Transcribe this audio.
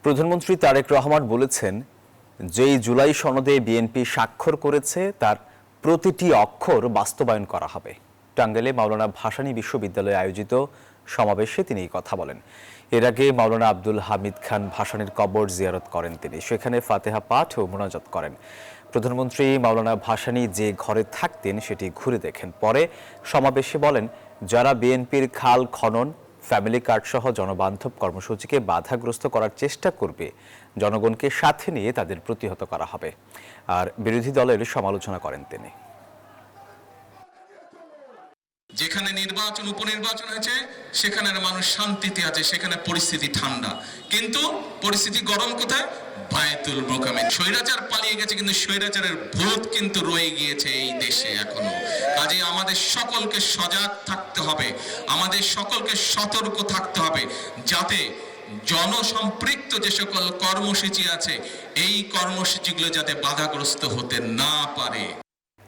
প্রধানমন্ত্রী তারেক রহমান বলেছেন, যেই জুলাই সনদে বিএনপি স্বাক্ষর করেছে তার প্রতিটি অক্ষর বাস্তবায়ন করা হবে। টাঙ্গাইলে মাওলানা ভাসানী বিশ্ববিদ্যালয়ে আয়োজিত সমাবেশে তিনি এই কথা বলেন। এর আগে মাওলানা আব্দুল হামিদ খান ভাসানীর কবর জিয়ারত করেন তিনি। সেখানে ফাতেহা পাঠ ও মোনাজাত করেন। প্রধানমন্ত্রী মাওলানা ভাসানী যে ঘরে থাকতেন সেটি ঘুরে দেখেন। পরে সমাবেশে বলেন, যারা বিএনপির খাল খনন, ফ্যামিলি কার্ড সহ জনবান্ধব কর্মসূচিকে বাধাগ্রস্ত করার চেষ্টা করবে, জনগণকে সাথে নিয়ে তাদের প্রতিহত করা হবে। আর বিরোধী দলের সমালোচনা করেন তিনি। যেখানে নির্বাচন উপনির্বাচন হয়েছে সেখানে মানুষ শান্তিতে আছে, সেখানে পরিস্থিতি ঠান্ডা, কিন্তু পরিস্থিতি গরম কোথায়? বায়তুল মোকাররমে। স্বৈরাচার পালিয়ে গেছে, কিন্তু স্বৈরাচারের ভূত কিন্তু রয়ে গিয়েছে এই দেশে এখনো। কাজে আমাদের সকলকে সজাগ থাকতে হবে, আমাদের সকলকে সতর্ক থাকতে হবে, যাতে জনসম্পৃক্ত যে সকল কর্মসূচি আছে এই কর্মসূচিগুলো যাতে বাধাগ্রস্ত হতে না পারে।